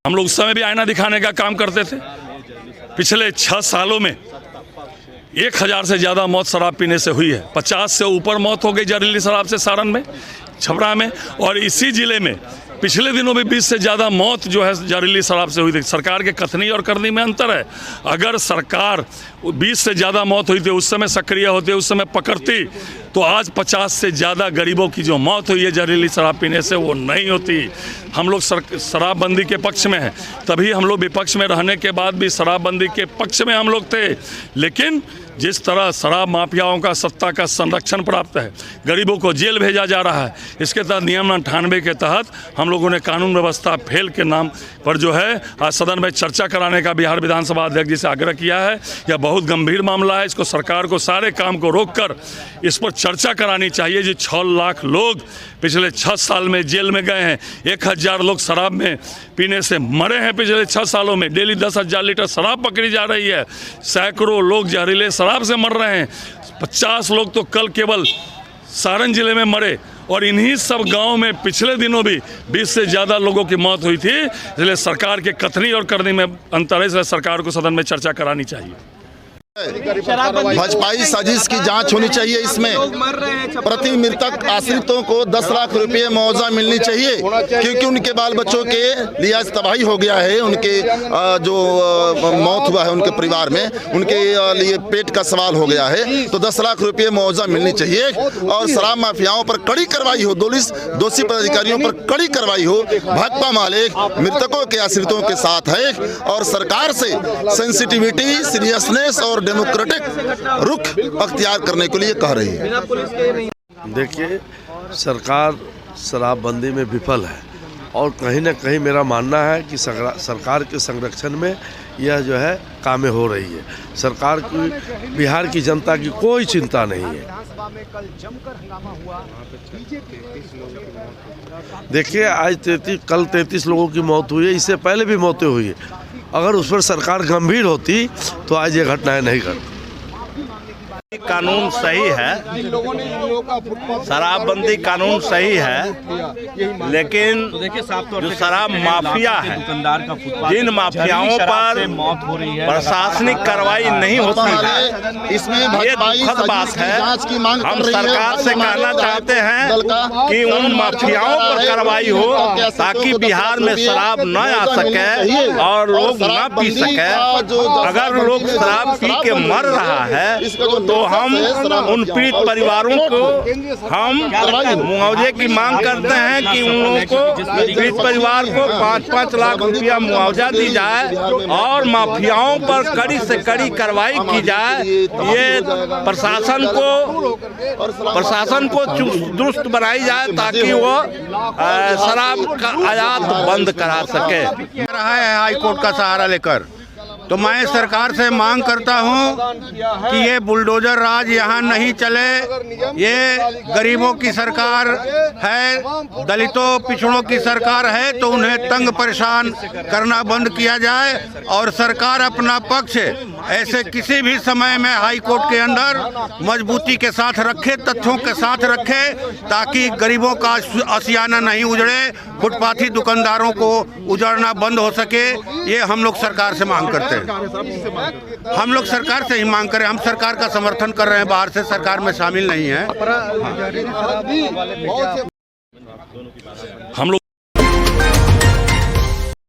हम लोग उस समय भी आईना दिखाने का काम करते थे। पिछले 6 सालों में 1000 से ज़्यादा मौत शराब पीने से हुई है। 50 से ऊपर मौत हो गई जहरीली शराब से सारण में, छपरा में, और इसी ज़िले में पिछले दिनों में 20 से ज़्यादा मौत जो है जहरीली शराब से हुई थी। सरकार के कथनी और करनी में अंतर है। अगर सरकार 20 से ज़्यादा मौत हुई थी उस समय सक्रिय होती, उस समय पकड़ती, तो आज 50 से ज़्यादा गरीबों की जो मौत हुई है जहरीली शराब पीने से वो नहीं होती। हम लोग शराबबंदी के पक्ष में हैं, तभी हम लोग विपक्ष में रहने के बाद भी शराबबंदी के पक्ष में हम लोग थे। लेकिन जिस तरह शराब माफियाओं का सत्ता का संरक्षण प्राप्त है, गरीबों को जेल भेजा जा रहा है, इसके तहत नियम 98 के तहत हम लोगों ने कानून व्यवस्था फेल के नाम पर जो है आज सदन में चर्चा कराने का बिहार विधानसभा अध्यक्ष जी से आग्रह किया है। यह बहुत गंभीर मामला है। इसको सरकार को सारे काम को रोककर इस पर चर्चा करानी चाहिए। जो 6 लाख लोग पिछले 6 साल में जेल में गए हैं, 1000 लोग शराब में पीने से मरे हैं पिछले 6 सालों में। डेली 10,000 लीटर शराब पकड़ी जा रही है। सैकड़ों लोग जहरीले शराब से मर रहे हैं। 50 लोग तो कल केवल सारण जिले में मरे, और इन्हीं सब गांव में पिछले दिनों भी 20 से ज़्यादा लोगों की मौत हुई थी। इसलिए सरकार के कथनी और करनी में अंतर है, इसलिए सरकार को सदन में चर्चा करानी चाहिए। भाजपाई साजिश की जांच होनी चाहिए। इसमें प्रति मृतक आश्रितों को 10 लाख रुपए मुआवजा मिलनी चाहिए, क्योंकि उनके बाल बच्चों के लिए आज तबाही हो गया है। उनके जो मौत हुआ है उनके परिवार में, उनके लिए पेट का सवाल हो गया है। तो 10 लाख रुपए मुआवजा मिलनी चाहिए, और शराब माफियाओं पर कड़ी कार्रवाई हो, दोषी पदाधिकारियों पर कड़ी कार्रवाई हो। भाकपा माले मृतकों के आश्रितों के साथ है, और सरकार से सेंसिटिविटी, सीरियसनेस और डेमोक्रेटिक रुख अख्तियार करने के लिए कह रही है। देखिए, सरकार शराबबंदी में विफल है, और कहीं ना कहीं मेरा मानना है कि सरकार के संरक्षण में यह जो है कामें हो रही है। सरकार की, बिहार की जनता की कोई चिंता नहीं है। देखिए, आज कल 33 लोगों की मौत हुई है, इससे पहले भी मौतें हुई है। अगर उस पर सरकार गंभीर होती तो आज ये घटनाएं नहीं घटती। कानून सही है, शराबबंदी कानून सही है, लेकिन जो शराब माफिया है, जिन माफियाओं पर प्रशासनिक कार्रवाई नहीं होती है, इसमें ये दुखद बात है। हम सरकार से कहना चाहते हैं कि उन माफियाओं पर कार्रवाई हो, ताकि बिहार में शराब न आ सके और लोग न पी सके। अगर लोग शराब पी के मर रहा है तो हम उन पीड़ित परिवारों को हम मुआवजे की मांग करते हैं कि उन लोगों को, पीड़ित परिवार को 5-5 लाख रुपया मुआवजा दी जाए, और माफियाओं पर कड़ी से कड़ी कार्रवाई की जाए। ये प्रशासन को दुरुस्त बनाई जाए, ताकि वो शराब का आयात बंद करा सके। रहा है हाई कोर्ट का सहारा लेकर, तो मैं सरकार से मांग करता हूं कि ये बुलडोजर राज यहाँ नहीं चले। ये गरीबों की सरकार है, दलितों पिछड़ों की सरकार है, तो उन्हें तंग परेशान करना बंद किया जाए, और सरकार अपना पक्ष ऐसे किसी भी समय में हाई कोर्ट के अंदर मजबूती के साथ रखे, तथ्यों के साथ रखे, ताकि गरीबों का आशियाना नहीं उजड़े, फुटपाथी दुकानदारों को उजड़ना बंद हो सके। ये हम लोग सरकार से मांग करते हैं। हम लोग सरकार से ही मांग करें। हम सरकार का समर्थन कर रहे हैं, बाहर से सरकार में शामिल नहीं है। हम लोग